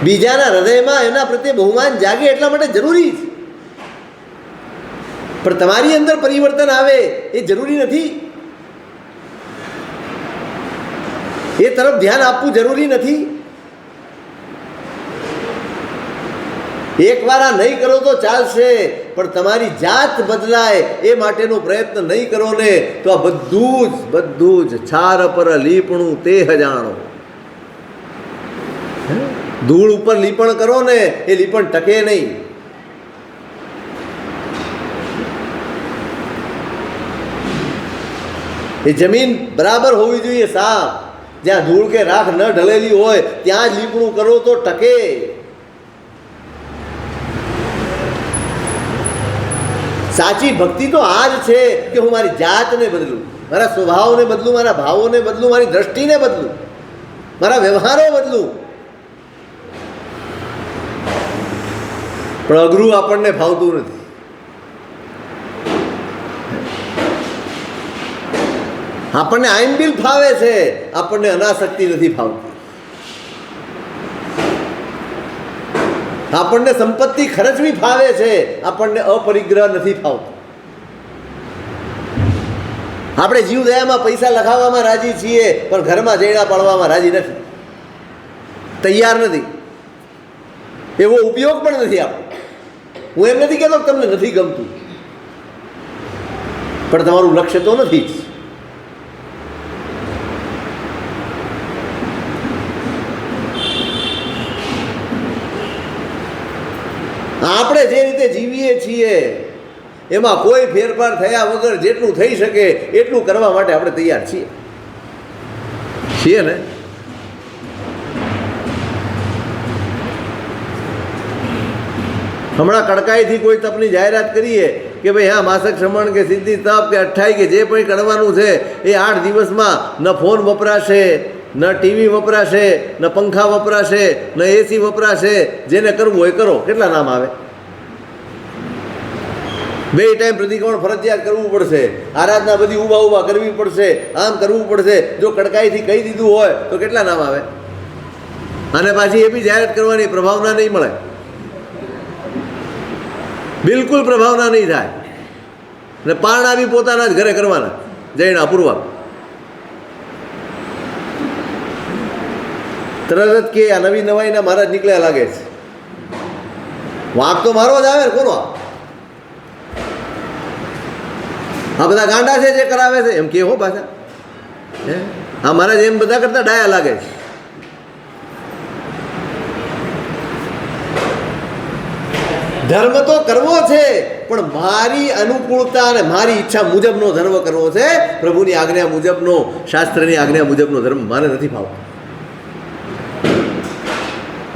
બીજાના હૃદયમાં એના પ્રત્યે બહુમાન જાગે એટલા માટે જરૂરી છે. પણ તમારી અંદર પરિવર્તન આવે એ જરૂરી નથી, એ તરફ ધ્યાન આપવું જરૂરી નથી. એકવાર આ નહીં કરો તો ચાલશે, પણ તમારી જાત બદલાય એ માટેનો પ્રયત્ન નહીં કરો ને તો આ બધું જ છાર પર લીપણું તે હજાણો. ધૂળ ઉપર લીપણ કરો ને એ લીપણ ટકે નહીં. એ જમીન બરાબર હોવી જોઈએ, સાફ. જ્યાં ધૂળ કે રાખ ન ઢળેલી હોય ત્યાં જ લીપણું કરો તો ટકે. સાચી ભક્તિ તો આ જ છે કે હું મારી જાતને બદલું, મારા સ્વભાવને બદલું, મારા ભાવોને બદલું, મારી દ્રષ્ટિને બદલું, મારા વ્યવહારો બદલું. પણ અઘરું આપણને ભાવતું નથી. આપણને આઈનબિલ ફાવે છે, આપણને અનાસક્તિ નથી ફાવતી. આપણને સંપત્તિ ખર્ચવી ફાવે છે, આપણને અપરિગ્રહ નથી ફાવતો. આપણે જીવદયામાં પૈસા લખાવવામાં રાજી છીએ, પણ ઘરમાં જૈડા પાડવામાં રાજી નથી, તૈયાર નથી, એવો ઉપયોગ પણ નથી આપણો. હું એમ નથી કહેતો કે તમને નથી ગમતું, પણ તમારું લક્ષ્ય તો નથી જ. આપણે જે રીતે જીવીએ છીએ એમાં કોઈ ફેરફાર થયા વગર જેટલું થઈ શકે એટલું કરવા માટે આપણે તૈયાર છીએ ને. હમણાં કડકાઈથી કોઈ તપની જાહેરાત કરીએ કે ભાઈ હા માસક શ્રમણ કે સિદ્ધિ તપ કે અઠ્ઠાઈ કે જે પણ કરવાનું છે એ 8 દિવસમાં ન ફોન વપરાશે, ન ટીવી વપરાશે, ન પંખા વપરાશે, ન એસી વપરાશે, જેને કરવું હોય કરો. કેટલા નામ આવે? 2 ટાઈમ પ્રતિક્રમણ ફરજિયાત કરવું પડશે, આરાધના બધી ઊભા કરવી પડશે, આમ કરવું પડશે. જો કડકાઈથી કહી દીધું હોય તો કેટલા નામ આવે? અને પાછી એ બી જાહેરાત કરવાની, પ્રભાવના નહીં મળે, બિલકુલ પ્રભાવના નહીં થાય. ને પારણા બી પોતાના જ ઘરે કરવાના, જઈને અપૂર્વા. તરત જ કે આ નવી નવાઈના મહારાજ નીકળ્યા લાગે છે. વાંક તો મારો જ આવે ને, કોનો? આ બધા ગાંડા છે જે કરાવે છે એમ કે હો પાછા. હા મહારાજ એમ બધા કરતા ડાયા લાગે છે. ધર્મ તો કરવો છે, પણ મારી અનુકૂળતા અને મારી ઈચ્છા મુજબનો ધર્મ કરવો છે. પ્રભુની આજ્ઞા મુજબનો, શાસ્ત્રની આજ્ઞા મુજબનો ધર્મ મારે નથી ફાવતો.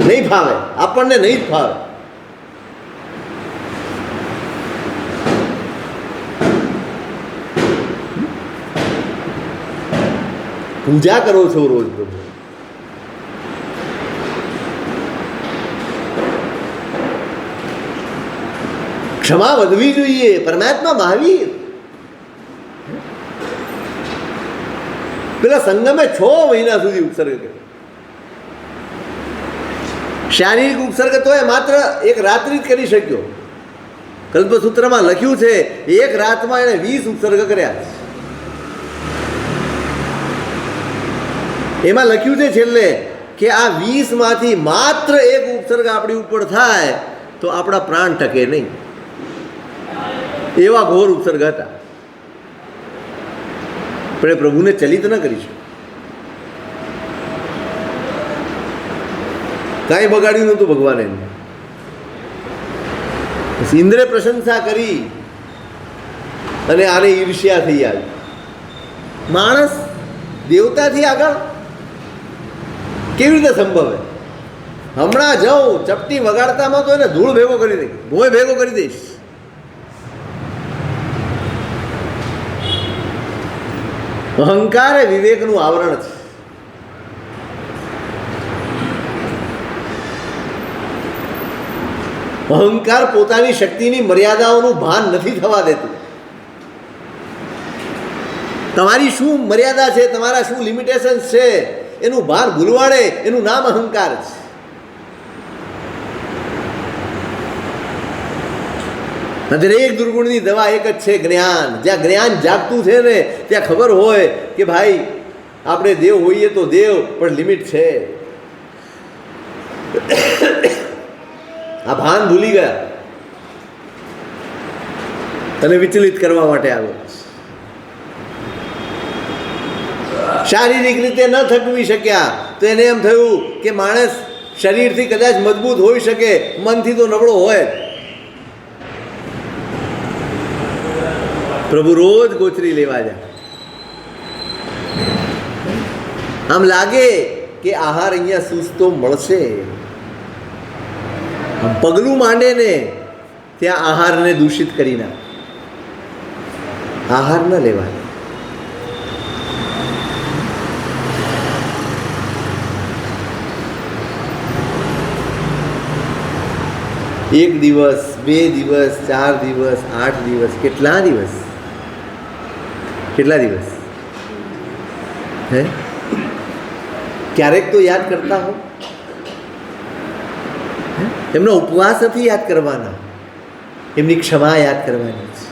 નહીં ફાવે, આપણને નહીં જ ફાવે. પૂજા કરો છો રોજ પ્રભુ, ક્ષમા વધવી જોઈએ. પરમાત્મા મહાવીર પેલા સંગમે 6 મહિના સુધી ઉપસર્ગ કર્યો. શારીરિક ઉપસર્ગ તો એ માત્ર એક રાત્રિ જ કરી શક્યો. કલ્પસૂત્રમાં લખ્યું છે 1 રાતમાં એણે 20 ઉપસર્ગ કર્યા. એમાં લખ્યું છે છેલ્લે કે આ 20માંથી માત્ર 1 ઉપસર્ગ આપણી ઉપર થાય તો આપણા પ્રાણ ટકે નહીં. એવા ઘોર ઉપસર્ગ હતા. પણ એ પ્રભુને ચલિત ન કરીશું. કાંઈ બગાડ્યું નહોતું ભગવાને. ઇન્દ્રે પ્રશંસા કરી અને આને ઈર્ષ્યા થઈ આવી. માણસ દેવતાથી આગળ કેવી રીતે સંભવે? હમણાં જાઉં ચપટી વગાડતામાં તો એને ધૂળ ભેગો કરી દઈશ, ભોંય ભેગો કરી દઈશ. અહંકાર એ વિવેકનું આવરણ છે. અહંકાર પોતાની શક્તિની મર્યાદાઓનું ભાન નથી થવા દેતું. તમારી શું મર્યાદા છે, તમારા શું લિમિટેશન્સ છે એનું ભાન ભૂલવાડે, એનું નામ અહંકાર છે. દરેક દુર્ગુણની દવા એક જ છે, જ્ઞાન. જ્યાં જ્ઞાન જાગતું છે ને ત્યાં ખબર હોય કે ભાઈ આપણે દેવ હોઈએ તો દેવ, પણ લિમિટ છે. આ ભાન ભૂલી ગયા તને વિચલિત કરવા માટે આવ્યો. શારીરિક રીતે ન થકવી શક્યા તો એને એમ થયું કે માણસ શરીરથી કદાચ મજબૂત હોઈ શકે, મનથી તો નબળો હોય. પ્રભુ રોજ ગોચરી લેવા જાય. આમ લાગે કે આહાર અહીંયા સૂઝતો મળશે. પગલું માંડે ને ત્યાં આહારને દૂષિત કરી નાખે. આહાર ન લેવાય. એક દિવસ, 2 દિવસ, 4 દિવસ, 8 દિવસ, કેટલા દિવસ હે? ક્યારેક તો યાદ કરતા હો. એમનો ઉપવાસ નથી યાદ કરવાના, એમની ક્ષમા યાદ કરવાની છે.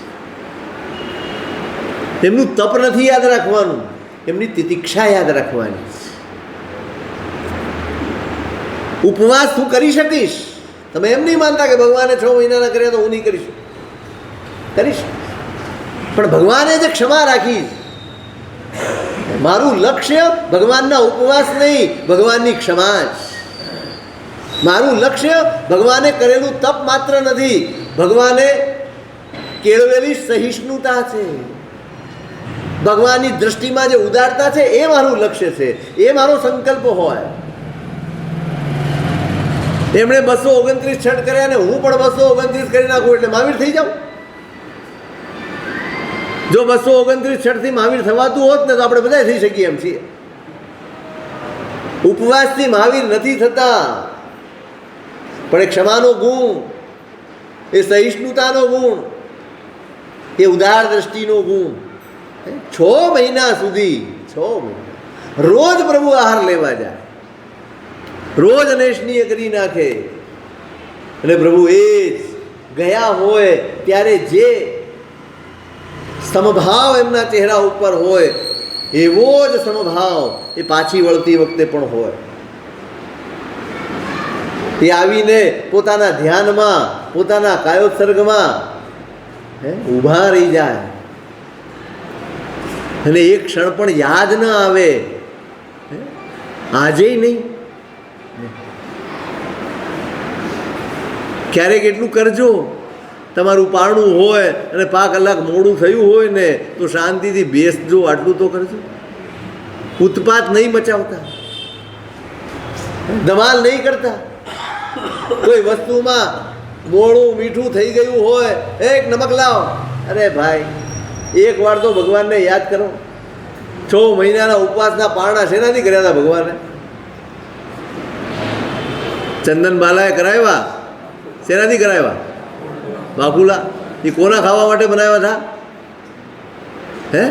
એમનું તપ નથી યાદ રાખવાનું, એમની તિતિક્ષા યાદ રાખવાની છે. ઉપવાસ તું કરી શકીશ. તમે એમ નહીં માનતા કે ભગવાને 6 મહિનાના કર્યા તો હું નહીં કરીશ. કરીશ, પણ ભગવાને જે ક્ષમા રાખી, મારું લક્ષ્ય ભગવાનના ઉપવાસ નહીં, ભગવાનની ક્ષમા જ. મારું લક્ષ્ય ભગવાને કરેલું તપ માત્ર નથી, ભગવાને કેળવેલી સહિષ્ણુતા છે. ભગવાનની દ્રષ્ટિમાં જે ઉદારતા છે એ મારું લક્ષ્ય છે, એ મારો સંકલ્પ હોય. એમણે 229 છઠ કર્યા ને હું પણ 229 કરી નાખું એટલે મહાવીર થઈ જાઉં. જો 229 છઠથી મહાવીર થવાતું હોત ને તો આપણે બધા થઈ શકીએ એમ છીએ. ઉપવાસથી મહાવીર નથી થતા, પણ એ ક્ષમાનો ગુણ, એ સહિષ્ણુતાનો ગુણ, એ ઉદાર દ્રષ્ટિનો ગુણ 6 મહિના સુધી 6 મહિના રોજ પ્રભુ આહાર લેવા જાય, રોજ અનેશનીય કરી નાખે. અને પ્રભુ એ જ ગયા હોય ત્યારે જે સમભાવ એમના ચહેરા ઉપર હોય એવો જ સમભાવ એ પાછી વળતી વખતે પણ હોય. એ આવીને પોતાના ધ્યાનમાં, પોતાના કાયોત્સર્ગમાં ઊભા રહી જાય અને એક ક્ષણ પણ યાદ ન આવે, આજે નહીં. ક્યારેક એટલું કરજો, તમારું પારણું હોય અને 5 કલાક મોડું થયું હોય ને તો શાંતિથી બેસજો, આટલું તો કરજો. ઉત્પાત નહીં મચાવતા, ધમાલ નહીં કરતા. કોઈ વસ્તુમાં મોડું મીઠું થઈ ગયું હોય, એક નમક લાવો, અરે ભાઈ એક વાર તો ભગવાનને યાદ કરો. 6 મહિનાના ઉપવાસના પારણા શેનાથી કર્યા હતા ભગવાને? ચંદન બાલાએ કરાવ્યા, શેનાથી કરાવ્યા? બાકુલા. એ કોના ખાવા માટે બનાવ્યા હતા? હે?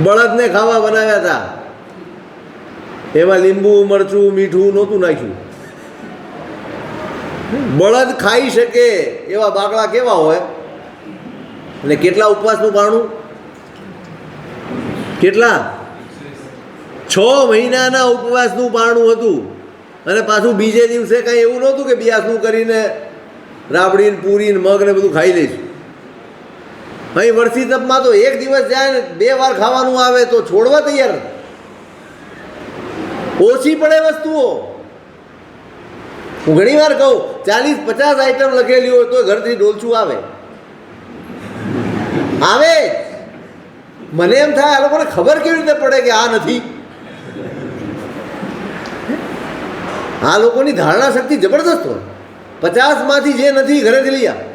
બળદને ખાવા બનાવ્યા હતા. એમાં લીંબુ, મરચું, મીઠું નહોતું નાખ્યું. બળદ ખાઈ શકે એવા બાકડા કેવા હોય? અને કેટલા ઉપવાસનું પારણું? કેટલા? 6 મહિનાના ઉપવાસનું પારણું હતું. અને પાછું બીજે દિવસે કાંઈ એવું નહોતું કે બિયાસનું કરીને રાબડીને પૂરીને મગ ને બધું ખાઈ લઈશું. અહીં વર્ષી તપમાં તો એક દિવસ જાય ને 2 વાર ખાવાનું આવે તો છોડવા તૈયાર. ઓછી પડે વસ્તુઓ. હું ઘણી વાર કહું 40-50 આઈટમ લખેલી હોય તો ઘરથી ડોલચું આવે. મને એમ થાય આ લોકોને ખબર કેવી રીતે પડે કે આ નથી? આ લોકોની ધારણા શક્તિ જબરદસ્ત હોય. 50માંથી જે નથી ઘરેથી લઈ આવે.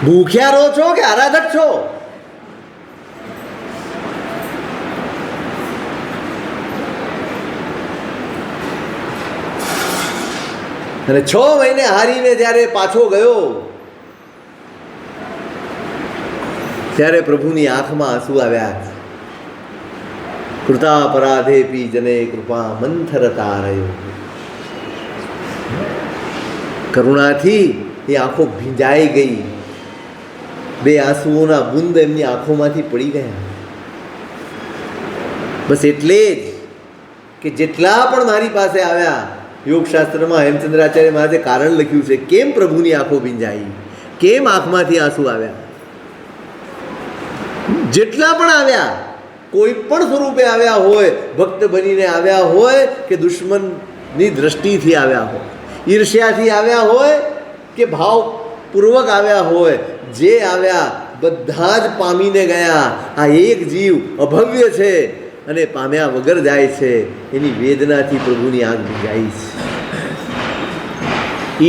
ભૂખ્યા રહો છો કે આરાધક છો? અને 6 મહિને હારીને જ્યારે પાછો ગયો ત્યારે પ્રભુની આંખમાં આંસુ આવ્યા. કૃતા પરાધેપી જને કૃપા મંથરતા રહ્યો. કરુણાથી એ આંખો ભીંજાઈ ગઈ. 2 આંસુઓના બુંદ એમની આંખોમાંથી પડી ગયા. બસ એટલે જ કે જેટલા પણ મારી પાસે આવ્યા, યોગશાસ્ત્રમાં હેમચંદ્રાચાર્ય મહારાજે કારણ લખ્યું છે કેમ પ્રભુની આંખો ભીંજાઈ, કેમ આંખમાંથી આંસુ આવ્યા. જેટલા પણ આવ્યા, કોઈ પણ સ્વરૂપે આવ્યા હોય, ભક્ત બનીને આવ્યા હોય કે દુશ્મનની દ્રષ્ટિથી આવ્યા હોય, ઈર્ષ્યાથી આવ્યા હોય કે ભાવપૂર્વક આવ્યા હોય, જે આવ્યા બધા જ પામીને ગયા. આ એક જીવ અભવ્ય છે અને પામ્યા વગર જાય છે. એની વેદનાથી પ્રભુની આંખ ભીંજાઈ છે.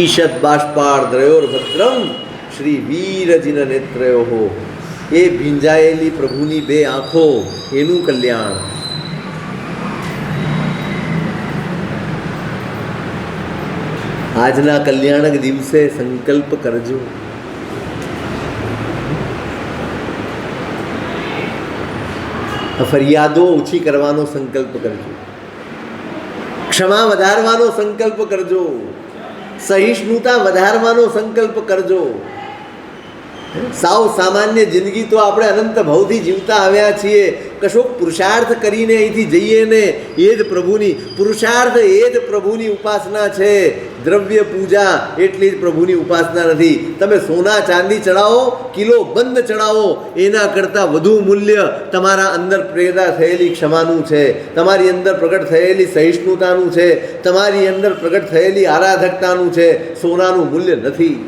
ઈશદ બાષ્પાર દ્રયોર ભદ્રમ શ્રી વીરજિન નેત્રયો. એ ભીંજાયેલી પ્રભુની 2 આંખો, એનું કલ્યાણ. આજના કલ્યાણક દિવસે સંકલ્પ કરજો. ફરિયાદો ઓછી કરવાનો સંકલ્પ કરજો. ક્ષમા વધારવાનો સંકલ્પ કરજો. સહિષ્ણુતા વધારવાનો સંકલ્પ કરજો. સાવ સામાન્ય જિંદગી તો આપણે અનંત ભાવથી જીવતા આવ્યા છીએ. કશોક પુરુષાર્થ કરીને અહીંથી જઈએ ને એ જ પ્રભુની પુરુષાર્થ, એ જ પ્રભુની ઉપાસના છે. દ્રવ્ય પૂજા એટલી જ પ્રભુની ઉપાસના નથી. તમે સોના ચાંદી ચડાવો, કિલો બંધ ચડાવો, એના કરતાં વધુ મૂલ્ય તમારા અંદર પેદા થયેલી ક્ષમાનું છે, તમારી અંદર પ્રગટ થયેલી સહિષ્ણુતાનું છે, તમારી અંદર પ્રગટ થયેલી આરાધકતાનું છે. સોનાનું મૂલ્ય નથી.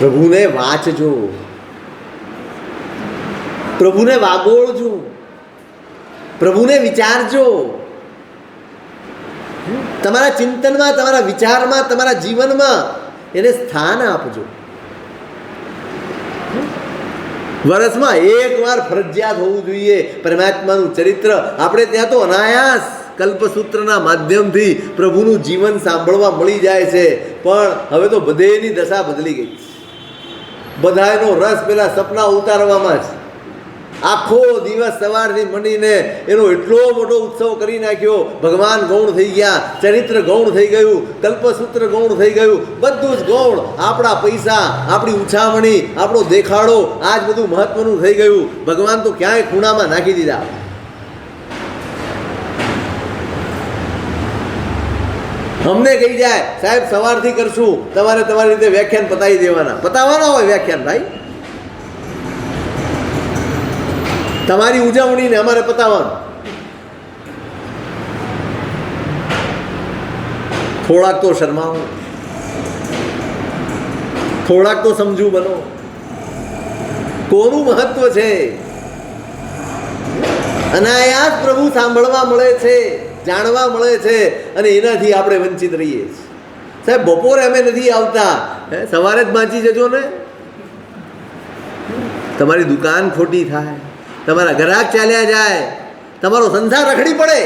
પ્રભુને વાંચજો, પ્રભુને વાગોળજો. પ્રભુને વિચારજો, તમારા ચિંતનમાં, તમારા વિચારમાં, તમારા જીવનમાં એને સ્થાન આપજો. વર્ષમાં એકવાર ફરજિયાત હોવું જોઈએ પરમાત્માનું ચરિત્ર. આપણે ત્યાં તો અનાયાસ કલ્પસૂત્રના માધ્યમથી પ્રભુનું જીવન સાંભળવા મળી જાય છે, પણ હવે તો બધેની દશા બદલી ગઈ. બધાનો રસ પેલા સપના ઉતારવામાં જ. આખો દિવસ સવારથી મંડીને એનો એટલો મોટો ઉત્સવ કરી નાખ્યો. ભગવાન ગૌણ થઈ ગયા, ચરિત્ર ગૌણ થઈ ગયું, કલ્પસૂત્ર ગૌણ થઈ ગયું, બધું જ ગૌણ. આપણા પૈસા, આપણી ઉછામણી, આપણો દેખાડો, આ જ બધું મહત્વનું થઈ ગયું. ભગવાન તો ક્યાંય ખૂણામાં નાખી દીધા. અમને કહી જાય સાહેબ સવારથી કરશું, તમારે તમારી રીતે વ્યાખ્યાન પતાવી દેવાના. પતાવવાના હોય વ્યાખ્યાન ભાઈ, તમારી ઉજવણીને અમારે પતાવવાનું. થોડાક તો શરમાવો, થોડાક તો સમજુ બનો. કોનું મહત્વ છે? અનાયાસ પ્રભુ સાંભળવા મળે છે, જાણવા મળે છે, અને એનાથી આપણે વંચિત રહીએ છીએ. સાહેબ બપોરે અમે નથી આવતા, સવારે જ બાંચી જજો ને. તમારી દુકાન ખોટી થાય, તમારા ગ્રાહક ચાલ્યા જાય, તમારો સંસાર રખડી પડે.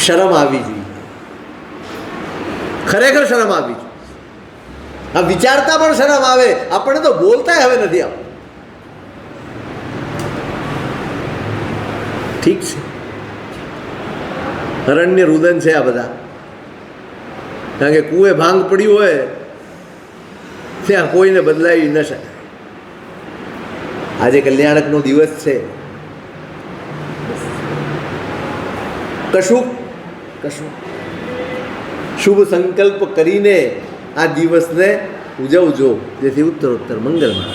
શરમ આવી જોઈએ, ખરેખર શરમ આવી જોઈએ. આ વિચારતા પણ શરમ આવે. આપણે તો બોલતા હવે નથી આવતું. ઠીક છે, અરણ્ય રુદન છે આ બધા. કારણ કે કુએ ભાંગ પડ્યું હોય ત્યાં કોઈને બદલાવી ન શકે. આજે કલ્યાણકનો દિવસ છે. કશું શુભ સંકલ્પ કરીને આ દિવસને ઉજવજો, જેથી ઉત્તરોત્તર મંગલમાં.